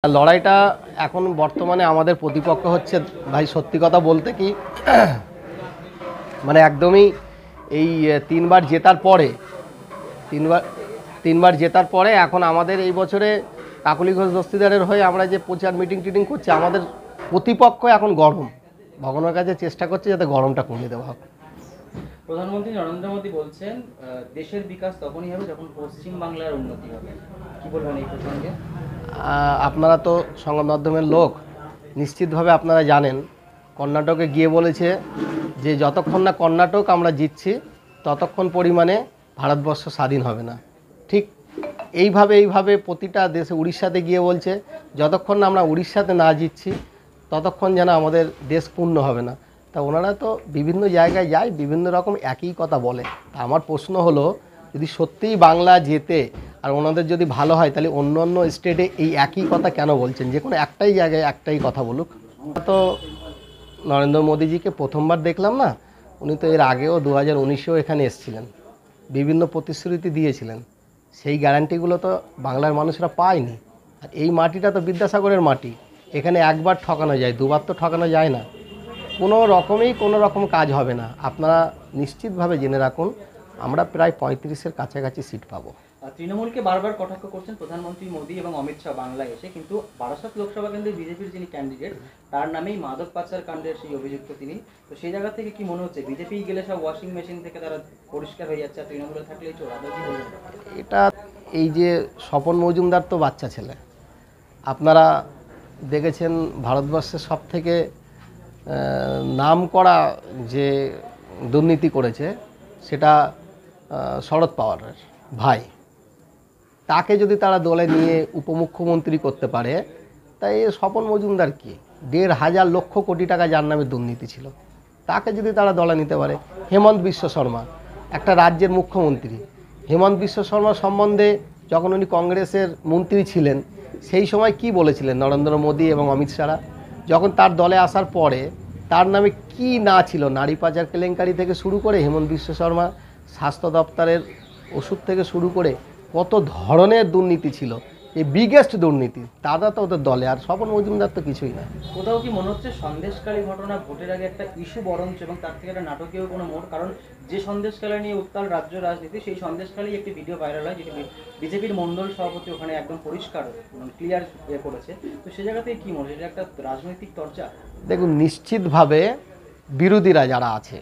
লড়াইটা এখন বর্তমানে আমাদের প্রতিপক্ষ হচ্ছে ভাই, সত্যি কথা বলতে কি মানে একদমই এই তিনবার জেতার পরে এখন আমাদের এই বছরে কাকলি ঘোষ দস্তিদারের হয়ে আমরা যে প্রচার মিটিং টিটিং করছি, আমাদের প্রতিপক্ষ এখন গরম। ভগবানের কাছে চেষ্টা করছে যাতে গরমটা কমিয়ে দেওয়া হবে। প্রধানমন্ত্রী নরেন্দ্র মোদী বলছেন দেশের বিকাশ তখনই হবে যখন পশ্চিম বাংলার উন্নতি হবে, কি বলবেন এই প্রসঙ্গে? আপনারা তো সংবাদ মাধ্যমের লোক, নিশ্চিতভাবে আপনারা জানেন কর্ণাটকে গিয়ে বলেছে যে যতক্ষণ না কর্ণাটক আমরা জিতছি ততক্ষণ পরিমাণে ভারতবর্ষ স্বাধীন হবে না। ঠিক এইভাবে প্রতিটা দেশে, উড়িষ্যাতে গিয়ে বলছে যতক্ষণ না আমরা উড়িষ্যাতে না জিতছি ততক্ষণ যেন আমাদের দেশ পূর্ণ হবে না। তা ওনারা তো বিভিন্ন জায়গায় যায়, বিভিন্ন রকম একই কথা বলে। তা আমার প্রশ্ন হলো, যদি সত্যিই বাংলা জেতে আর ওনাদের যদি ভালো হয়, তাহলে অন্য অন্য স্টেটে এই একই কথা কেন বলছেন? যে কোনো একটাই জায়গায় একটাই কথা বলুক। তো নরেন্দ্র মোদীজিকে প্রথমবার দেখলাম না, উনি তো এর আগেও 2019-এও এখানে এসেছিলেন, বিভিন্ন প্রতিশ্রুতি দিয়েছিলেন, সেই গ্যারান্টিগুলো তো বাংলার মানুষরা পায়নি। আর এই মাটিটা তো বিদ্যাসাগরের মাটি, এখানে একবার ঠকানো যায়, দুবার তো ঠকানো যায় না। কোনো রকম কাজ হবে না। আপনারা নিশ্চিতভাবে জেনে রাখুন, আমরা প্রায় 35-এর কাছাকাছি সিট পাবো। তৃণমূলকে বারবার কটাক্ষ করছেন প্রধানমন্ত্রী মোদী এবং অমিত শাহ বাংলায় এসে, কিন্তু বারাসাত লোকসভা কেন্দ্রে বিজেপির যিনি ক্যান্ডিডেট তার নামেই মাদক পাচার কাণ্ডের সেই অভিযুক্ত তিনি। তো সেই জায়গা থেকে কি মনে হচ্ছে বিজেপি গেলে সব ওয়াশিং মেশিন থেকে তারা পরিষ্কার হয়ে যাচ্ছে, আর তৃণমূলে থাকলেই চোর? কি বলবেন এটা? এই যে স্বপন মজুমদার তো বাচ্চা ছেলে, আপনারা দেখেছেন ভারতবর্ষের সব থেকে নাম করা যে দুর্নীতি করেছে সেটা শরদ পাওয়ারের ভাই। তাকে যদি তারা দলে নিয়ে উপমুখ্যমন্ত্রী করতে পারে, তাই স্বপন মজুমদার কি 1,500 লক্ষ কোটি টাকা যার নামে দুর্নীতি ছিল, তাকে যদি তারা দলে নিতে পারে। হেমন্ত বিশ্ব শর্মা একটা রাজ্যের মুখ্যমন্ত্রী, হেমন্ত বিশ্ব শর্মা সম্বন্ধে যখন উনি কংগ্রেসের মন্ত্রী ছিলেন সেই সময় কি বলেছিলেন নরেন্দ্র মোদী এবং অমিত শাহরা? যখন তার দলে আসার পরে তার নামে কি না ছিল, নারী পাচার কেলেঙ্কারি থেকে শুরু করে হেমন্ত বিশ্ব শর্মা স্বাস্থ্য দপ্তরের ওষুধ থেকে শুরু করে কত ধরনের দুর্নীতি ছিল, এই বিগেস্ট দুর্নীতি, তারা তো ওদের দলে। আর স্বপন মজুমদার তো কিছুই না। কোথাও কি মনে হচ্ছে সন্দেশখালী ঘটনা ভোটের আগে একটা ইস্যু বরঞ্চ, এবং তার থেকে একটা নাটকীয় কোনো মোড়? কারণ যে সন্দেশখালী নিয়ে উত্তাল রাজ্য রাজনীতি, সেই সন্দেশখালী একটি ভিডিও ভাইরাল হয় যেটি বিজেপির মণ্ডল সভাপতি ওখানে একদম পরিষ্কার ক্লিয়ার করেছে। তো সে জায়গা থেকে কী মনে হয়, এটা একটা রাজনৈতিক চর্চা? দেখুন, নিশ্চিতভাবে বিরোধীরা যারা আছে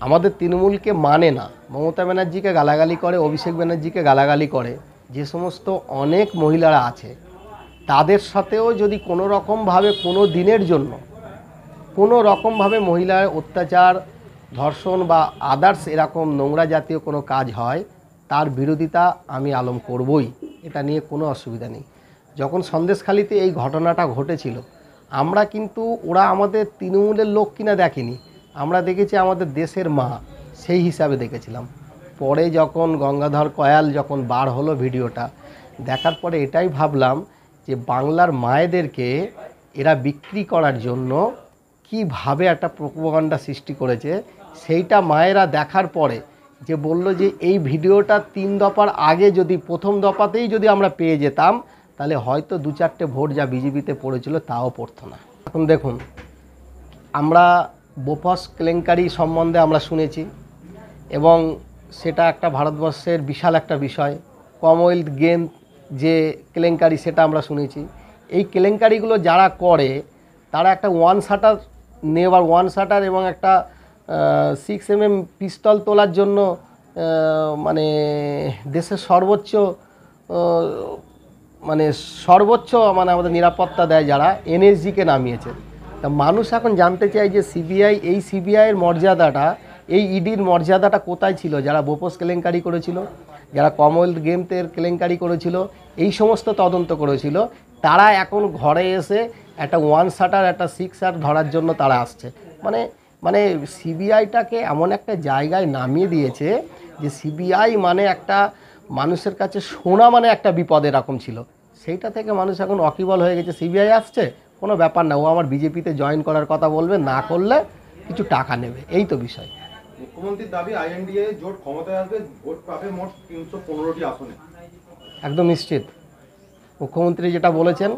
আমাদের তৃণমূলকে মানে না, মমতা ব্যানার্জিকে গালাগালি করে, অভিষেক ব্যানার্জিকে গালাগালি করে, যে সমস্ত অনেক মহিলারা আছে তাদের সাথেও যদি কোনো রকমভাবে কোনো দিনের জন্য কোনো রকমভাবে মহিলার অত্যাচার, ধর্ষণ বা আদার্স এরকম নোংরা জাতীয় কোনো কাজ হয়, তার বিরোধিতা আমি আলম করবই, এটা নিয়ে কোনো অসুবিধা নেই। যখন সন্দেশখালীতে এই ঘটনাটা ঘটেছিল, আমরা কিন্তু ওরা আমাদের তৃণমূলের লোক কিনা দেখিনি, আমরা দেখেছি আমাদের দেশের মা, সেই হিসাবে দেখেছিলাম। পরে যখন গঙ্গাধর কয়াল যখন বার হলো ভিডিওটা দেখার পরে এটাই ভাবলাম যে বাংলার মায়েদেরকে এরা বিক্রি করার জন্য কিভাবে একটা প্রোপাগান্ডা সৃষ্টি করেছে, সেইটা মায়েরা দেখার পরে যে বলল যে এই ভিডিওটা 3 দফার আগে যদি প্রথম দফাতেই যদি আমরা পেয়ে যেতাম, তাহলে হয়তো 2-4টে ভোট যা বিজেপিতে পড়েছিল তাও পড়তো না। এখন দেখুন, আমরা বোফাস কেলেঙ্কারি সম্বন্ধে আমরা শুনেছি, এবং সেটা একটা ভারতবর্ষের বিশাল একটা বিষয়। কমনওয়েলথ গেম যে কেলেঙ্কারি সেটা আমরা শুনেছি। এই কেলেঙ্কারিগুলো যারা করে তারা একটা ওয়ান শাটার এবং একটা 6mm পিস্তল তোলার জন্য মানে দেশের সর্বোচ্চ মানে আমাদের নিরাপত্তা দেয় যারা, এনএসজিকে নামিয়েছে। তা মানুষ এখন জানতে চায় যে সিবিআইয়ের মর্যাদাটা, এই ইডির মর্যাদাটা কোথায় ছিল? যারা বোফাস কেলেঙ্কারি করেছিল, যারা কমনওয়েলথ গেমসের কেলেঙ্কারি করেছিল, এই সমস্ত তদন্ত করেছিল, তারা এখন ঘরে এসে একটা 1 শাটার একটা 6 শাটার ধরার জন্য তারা আসছে। মানে সিবিআইটাকে এমন একটা জায়গায় নামিয়ে দিয়েছে যে সিবিআই মানে একটা মানুষের কাছে শোনা মানে একটা বিপদ এরকম ছিল। সেইটা থেকে মানুষ এখন অকিবল হয়ে গেছে, সিবিআই আসছে কোনো ব্যাপার না, ও আমার বিজেপিতে জয়েন করার কথা বলবে, না করলে কিছু টাকা নেবে, এই তো বিষয়। মুখ্যমন্ত্রীর দাবি আইএনডিএ জোট ক্ষমতায় আসবে, ভোট পাবে মোট 315টি আসনে। একদম নিশ্চিত। মুখ্যমন্ত্রী যেটা বলেছেন,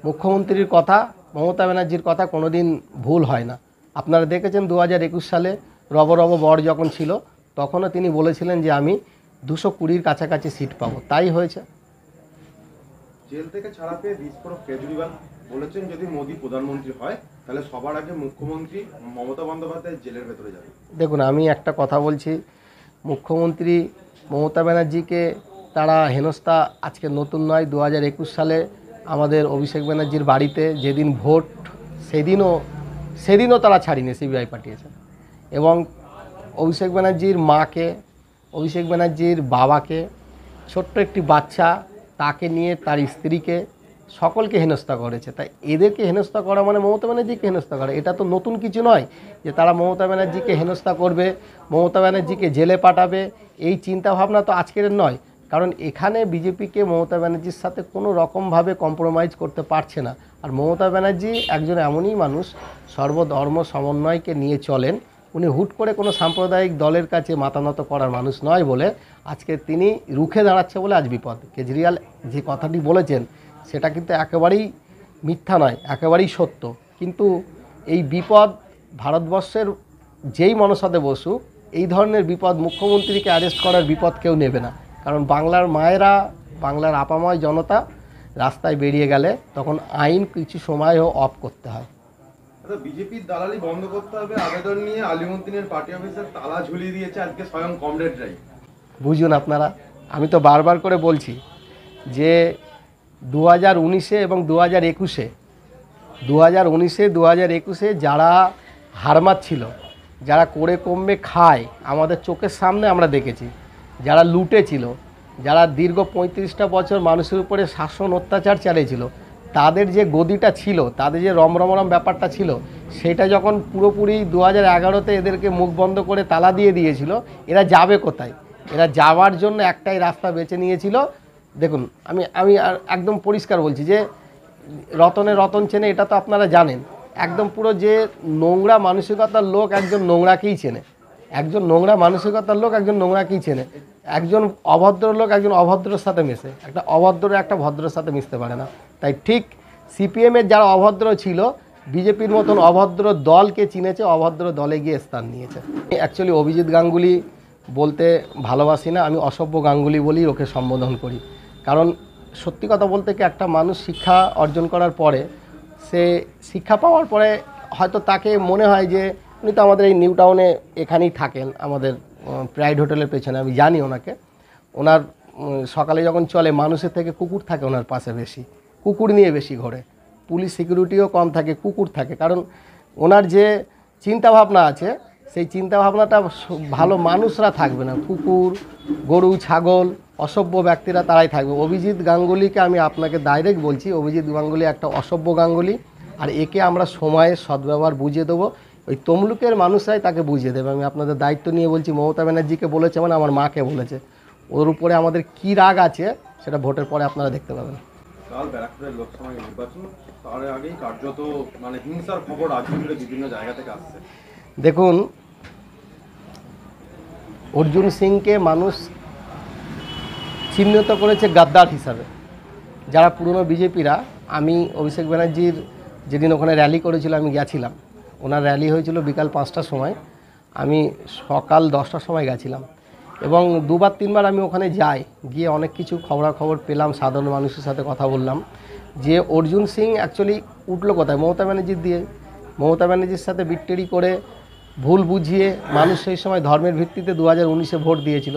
মুখ্যমন্ত্রীর কথা, মমতা ব্যানার্জির কথা কোনো দিন ভুল হয় না। আপনারা দেখেছেন 2021 সালে রব রব বর যখন ছিল, তখনও তিনি বলেছিলেন যে আমি 220-র কাছাকাছি সিট পাবো, তাই হয়েছে। জেল থেকে ছাড়া পেয়ে বিস্ফোরক কেজরিওয়াল বলেছেন যদি মোদী প্রধানমন্ত্রী হয় তাহলে সবার আগে মুখ্যমন্ত্রী মমতা বন্দ্যোপাধ্যায় জেলের ভেতরে যাবে। দেখুন, আমি একটা কথা বলছি, মুখ্যমন্ত্রী মমতা ব্যানার্জিকে তারা হেনস্থা আজকে নতুন নয়। 2021 সালে আমাদের অভিষেক ব্যানার্জির বাড়িতে যেদিন ভোট, সেদিনও তারা ছাড়িনি, সিবিআই পাঠিয়েছে। এবং অভিষেক ব্যানার্জির মাকে, অভিষেক ব্যানার্জির বাবাকে, ছোট্ট একটি বাচ্চা, তাকে নিয়ে তার স্ত্রীকে, সকলকে হেনস্থা করেছে। তাই এদেরকে হেনস্থা করা মানে মমতা ব্যানার্জিকে হেনস্থা করা, এটা তো নতুন কিছু নয় যে তারা মমতা ব্যানার্জিকে হেনস্থা করবে, মমতা ব্যানার্জিকে জেলে পাঠাবে। এই চিন্তা ভাবনা তো আজকের নয়, কারণ এখানে বিজেপিকে মমতা ব্যানার্জির সাথে কোনো রকমভাবে কম্প্রোমাইজ করতে পারছে না। আর মমতা ব্যানার্জি একজন এমনই মানুষ, সর্বধর্ম সমন্বয়কে নিয়ে চলেন। উনি হুট করে কোনো সাম্প্রদায়িক দলের কাছে মাথা নত করার মানুষ নয় বলে আজকে তিনি রুখে দাঁড়াচ্ছে বলে আজ বিপদ। কেজরিওয়াল যে কথাটি বলেছেন সেটা কিন্তু একেবারেই মিথ্যা নয়, একেবারেই সত্য। কিন্তু এই বিপদ ভারতবর্ষের যেই মনসাদে বসুক, এই ধরনের বিপদ, মুখ্যমন্ত্রীকে অ্যারেস্ট করার বিপদ কেউ নেবে না। কারণ বাংলার মায়েরা, বাংলার আপাময় জনতা রাস্তায় বেরিয়ে গেলে তখন আইন কিছু সময়ও অফ করতে হয়। আচ্ছা, বিজেপির দালালি বন্ধ করতে হবে আবেদন নিয়ে আলিমুদ্দিনের পার্টি অফিসের তালা ঝুলিয়ে দিয়েছে আজকে স্বয়ং কমরেডরাই। বুঝুন আপনারা, আমি তো বারবার করে বলছি যে 2019-এ এবং 2021-এ 2019-এ যারা হারমাত ছিল, যারা করে কমবে খায়, আমাদের চোখের সামনে আমরা দেখেছি, যারা লুটে ছিল, যারা দীর্ঘ 35টা বছর মানুষের উপরে শাসন অত্যাচার চালিয়েছিল, তাদের যে গদিটা ছিল, তাদের যে রমরমরম ব্যাপারটা ছিল, সেটা যখন পুরোপুরি 2011-তে এদেরকে মুখ বন্ধ করে তালা দিয়ে দিয়েছিল, এরা যাবে কোথায়? এরা যাওয়ার জন্য একটাই রাস্তা বেছে নিয়েছিল। দেখুন, আমি আর একদম পরিষ্কার বলছি যে রতনে রতন চেনে, এটা তো আপনারা জানেন। একদম পুরো যে নোংরা মানসিকতার লোক একজন নোংরাকেই চেনে, একজন নোংরা মানসিকতার লোক একজন নোংরাকেই চেনে। একজন অভদ্র লোক একজন অভদ্রের সাথে মেশে, একটা অভদ্র একটা ভদ্রের সাথে মিশতে পারে না। তাই ঠিক সিপিএমের যারা অভদ্র ছিল, বিজেপির মতন অভদ্র দলকে চিনেছে, অভদ্র দলে গিয়ে স্থান নিয়েছে। অ্যাকচুয়ালি অভিজিৎ গাঙ্গুলি বলতে ভালোবাসি না, আমি অসভ্য গাঙ্গুলি বলেই ওকে সম্বোধন করি। কারণ সত্যি কথা বলতে কি, একটা মানুষ শিক্ষা অর্জন করার পরে, সে শিক্ষা পাওয়ার পরে হয়তো তাকে মনে হয় যে উনি তো আমাদের এই নিউ টাউনে এখানেই থাকেন, আমাদের প্রাইড হোটেলের পেছনে, আমি জানি ওনাকে। ওনার সকালে যখন চলে, মানুষের থেকে কুকুর থাকে ওনার পাশে বেশি, কুকুর নিয়ে বেশি ঘোরে, পুলিশ সিকিউরিটিও কম থাকে, কুকুর থাকে। কারণ ওনার যে চিন্তাভাবনা আছে, সেই চিন্তাভাবনাটা ভালো মানুষরা থাকবে না, কুকুর, গরু, ছাগল, অসভ্য ব্যক্তিরা তারাই থাকবে। অভিজিৎ গাঙ্গুলিকে আমি আপনাকে ডাইরেক্ট বলছি, অভিজিৎ গাঙ্গুলি একটা অসভ্য গাঙ্গুলি। আর একে আমরা সময়ের সদ্ব্যবহার বুঝিয়ে দেবো, ওই তমলুকের মানুষরাই তাকে বুঝিয়ে দেবে। আমি আপনাদের দায়িত্ব নিয়ে বলছি, মমতা ব্যানার্জিকে বলেছে মানে আমার মাকে বলেছে। ওর উপরে আমাদের কী রাগ আছে সেটা ভোটের পরে আপনারা দেখতে পাবেন। কাল ব্যারাকপুরের লোকসভা নির্বাচন, তার আগেই কার্যত হিংসার খবর রাজ্য জুড়ে বিভিন্ন জায়গা থেকে আসছে। দেখুন, অর্জুন সিংকে মানুষ চিহ্নিত করেছে গাদ্দার হিসাবে। যারা পুরনো বিজেপিরা, আমি অভিষেক ব্যানার্জির যেদিন ওখানে র্যালি করেছিল আমি গেছিলাম, ওনার র্যালি হয়েছিল বিকাল 5টার সময়, আমি সকাল 10টার সময় গেছিলাম। এবং 2-3বার আমি ওখানে যাই, গিয়ে অনেক কিছু খবরাখবর পেলাম, সাধারণ মানুষের সাথে কথা বললাম যে অর্জুন সিং অ্যাকচুয়ালি উঠলো কোথায়, মমতা ব্যানার্জির দিয়ে। মমতা ব্যানার্জির সাথে বিট্টেরি করে, ভুল বুঝিয়ে মানুষ সেই সময় ধর্মের ভিত্তিতে 2019-এ ভোট দিয়েছিল।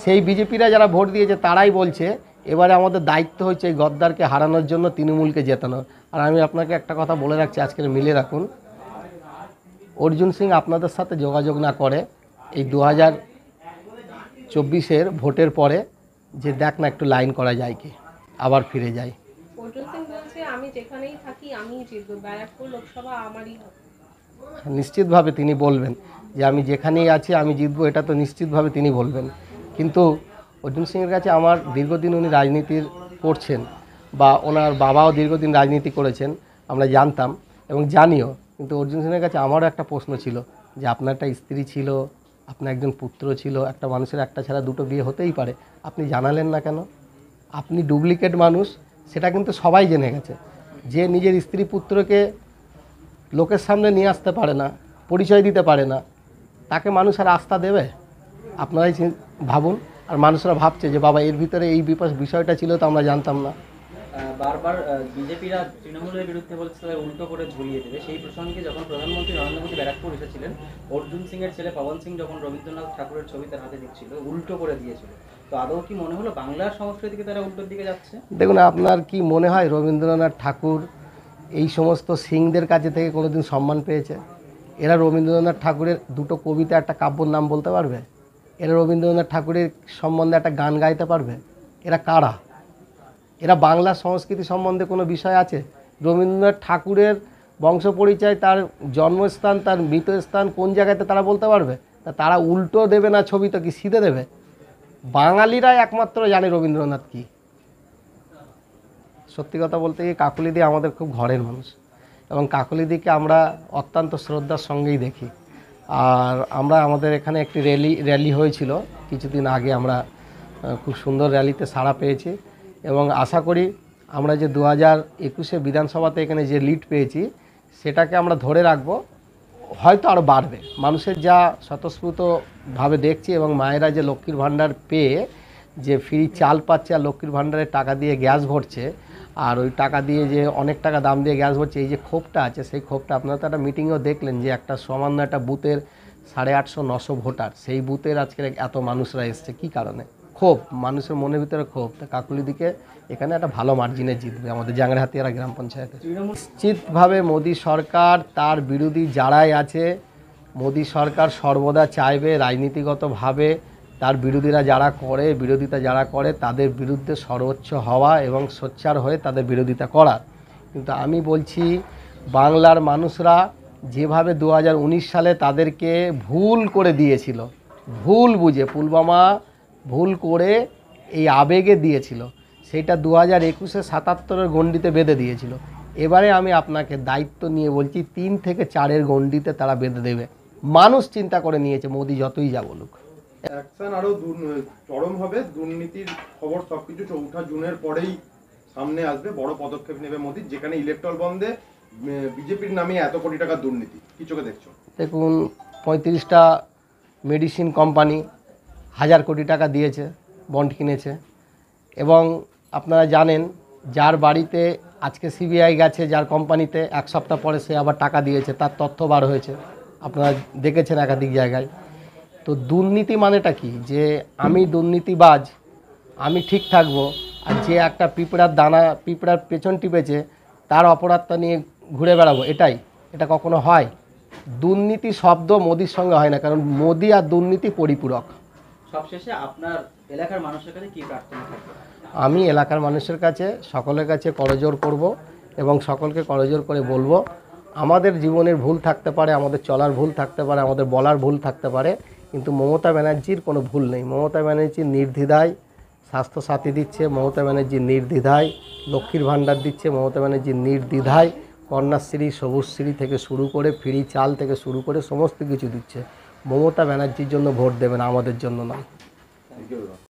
সেই বিজেপিরা যারা ভোট দিয়েছে তারাই বলছে এবারে আমাদের দায়িত্ব হচ্ছে এই গদ্দারকে হারানোর জন্য তৃণমূলকে জেতানোর। আর আমি আপনাকে একটা কথা বলে রাখছি, আজকের মিলে রাখুন, অর্জুন সিং আপনাদের সাথে যোগাযোগ না করে এই 2024-এর ভোটের পরে যে দেখ না একটু লাইন করা যায় কি, আবার ফিরে যায়। অর্জুন সিং বলছে আমি যেখানেই থাকি আমিই জিতবো, ব্যারাকপুর লোকসভা আমারই হবে। নিশ্চিতভাবে তিনি বলবেন যে আমি যেখানেই আছি আমি জিতবো, এটা তো নিশ্চিতভাবে তিনি বলবেন। কিন্তু অর্জুন সিংয়ের কাছে আমার দীর্ঘদিন উনি রাজনীতির করছেন, বা ওনার বাবাও দীর্ঘদিন রাজনীতি করেছেন, আমরা জানতাম এবং জানিও। কিন্তু অর্জুন সিংয়ের কাছে আমারও একটা প্রশ্ন ছিল যে আপনার একটা স্ত্রী ছিল, আপনার একজন পুত্র ছিল, একটা মানুষের একটা ছাড়া দুটো বিয়ে হতেই পারে, আপনি জানালেন না কেন? আপনি ডুপ্লিকেট মানুষ, সেটা কিন্তু সবাই জেনে গেছে। যে নিজের স্ত্রী পুত্রকে লোকের সামনে নিয়ে আসতে পারে না, পরিচয় দিতে পারে না, তাকে মানুষ আর আস্থা দেবে? আপনারাই ভাবুন। আর মানুষরা ভাবছে যে বাবা এর ভিতরে এই বিষয়টা ছিল তো আমরা জানতাম না। বারবার বিজেপিরা তৃণমূলের বিরুদ্ধে বলছে তাদের উল্টো করে ঝুলিয়ে দেবে। সেই প্রসঙ্গে যখন প্রধানমন্ত্রী নরেন্দ্র মোদী ব্যারাকপুর এসেছিলেন, অর্জুন সিং এর ছেলে পবন সিং যখন রবীন্দ্রনাথ ঠাকুরের ছবি তার হাতে দিচ্ছিল, উল্টো করে দিয়েছিল। তো আদৌ কি মনে হলো বাংলার সংস্কৃতিকে তারা উল্টোর দিকে যাচ্ছে? দেখুন, আপনার কি মনে হয় রবীন্দ্রনাথ ঠাকুর এই সমস্ত সিংদের কাছে থেকে কোনোদিন সম্মান পেয়েছে? এরা রবীন্দ্রনাথ ঠাকুরের দুটো কবিতা, একটা কাব্যর নাম বলতে পারবে? এরা রবীন্দ্রনাথ ঠাকুরের সম্বন্ধে একটা গান গাইতে পারবে? এরা কারা? এরা বাংলা সংস্কৃতি সম্বন্ধে কোনো বিষয় আছে? রবীন্দ্রনাথ ঠাকুরের বংশ পরিচয়, তার জন্মস্থান, তার মৃতস্থান কোন জায়গাতে তারা বলতে পারবে? তারা উল্টো দেবে না ছবি, তো কি সিধে দেবে? বাঙালিরাই একমাত্র জানে রবীন্দ্রনাথ কি। সত্যি কথা বলতে গিয়ে কাকলিদি আমাদের খুব ঘরের মানুষ, এবং কাকলিদিকে আমরা অত্যন্ত শ্রদ্ধার সঙ্গেই দেখি। আর আমরা আমাদের এখানে একটি র্যালি হয়েছিল কিছুদিন আগে, আমরা খুব সুন্দর র্যালিতে সাড়া পেয়েছি, এবং আশা করি আমরা যে 2021 বিধানসভাতে এখানে যে লিড পেয়েছি সেটাকে আমরা ধরে রাখবো, হয়তো আরও বাড়বে। মানুষের যা স্বতঃস্ফূর্তভাবে দেখছি, এবং মায়েরা যে লক্ষ্মীর ভাণ্ডার পেয়ে যে ফ্রি চাল পাচ্ছে আর লক্ষ্মীর ভাণ্ডারের টাকা দিয়ে গ্যাস ভরছে, আর ওই টাকা দিয়ে যে অনেক টাকা দাম দিয়ে গ্যাস ভরছে, এই যে ক্ষোভটা আছে, সেই ক্ষোভটা আপনারা তো একটা মিটিংয়েও দেখলেন যে একটা সামান্য একটা বুথের 850-900 ভোটার, সেই বুথের আজকে এত মানুষরা এসছে কী কারণে? ক্ষোভ, মানুষের মনের ভিতরে ক্ষোভ। তা কাকুলিদিকে এখানে একটা ভালো মার্জিনে জিতবে আমাদের জাংরাহাতিয়ারা গ্রাম পঞ্চায়েতে। নিশ্চিতভাবে মোদী সরকার, তার বিরোধী যারাই আছে, মোদী সরকার সর্বদা চাইবে রাজনীতিগতভাবে তার বিরোধিতা যারা করে তাদের বিরুদ্ধে সর্বোচ্চ হওয়া এবং সোচ্চার হয়ে তাদের বিরোধিতা করা। কিন্তু আমি বলছি, বাংলার মানুষরা যেভাবে 2019 সালে তাদেরকে ভুল করে দিয়েছিল, ভুল বুঝে পুলওয়ামা ভুল করে এই আবেগে দিয়েছিল, সেইটা 2021-এ 77-এর গণ্ডিতে বেঁধে দিয়েছিল। এবারে আমি আপনাকে দায়িত্ব নিয়ে বলছি 3 থেকে 4-এর গণ্ডিতে তারা বেঁধে দেবে। মানুষ চিন্তা করে নিয়েছে, মোদি যতই যা বলুক। অ্যাকশন আরো চরম হবে। দুর্নীতির খবর সবকিছু 4 জুনের পরেই সামনে আসবে। বড় পদক্ষেপ নেবে মোদি, যেখানে ইলেকট্রাল বন্ডে বিজেপির নামে এত কোটি টাকা দুর্নীতি কি চোখে দেখছো? দেখুন, 35টা মেডিসিন কোম্পানি 1000 কোটি টাকা দিয়েছে, বন্ড কিনেছে। এবং আপনারা জানেন, যার বাড়িতে আজকে সিবিআই গেছে, যার কোম্পানিতে, 1 সপ্তাহ পরে সে আবার টাকা দিয়েছে, তার তথ্য বার হয়েছে, আপনারা দেখেছেন একাধিক জায়গায়। তো দুর্নীতি মানেটা কি? যে আমি দুর্নীতিবাজ, আমি ঠিক থাকবো, আর যে একটা পিঁপড়ার পেছন টিপেছে তার অপরাধটা নিয়ে ঘুরে বেড়াবো, এটা কখনো হয়? দুর্নীতি শব্দ মোদির সঙ্গে হয় না, কারণ মোদি আর দুর্নীতি পরিপূরক। সবশেষে আপনার এলাকার মানুষের কাছে কি প্রার্থনা থাকবে? আমি এলাকার মানুষের কাছে, সকলের কাছে করজোড় করব, এবং সকলকে করজোড় করে বলবো, আমাদের জীবনের ভুল থাকতে পারে, আমাদের চলার ভুল থাকতে পারে, আমাদের বলার ভুল থাকতে পারে, কিন্তু মমতা ব্যানার্জির কোনো ভুল নেই। মমতা ব্যানার্জি নির্দ্বিধায় স্বাস্থ্যসাথী দিচ্ছে, মমতা ব্যানার্জি নির্দ্বিধায় লক্ষ্মীর ভাণ্ডার দিচ্ছে, মমতা ব্যানার্জি নির্দ্বিধায় কন্যাশ্রী, সবুজশ্রী থেকে শুরু করে ফ্রি চাল থেকে শুরু করে সমস্ত কিছু দিচ্ছে। মমতা ব্যানার্জির জন্য ভোট দেবেন, আমাদের জন্য নয়।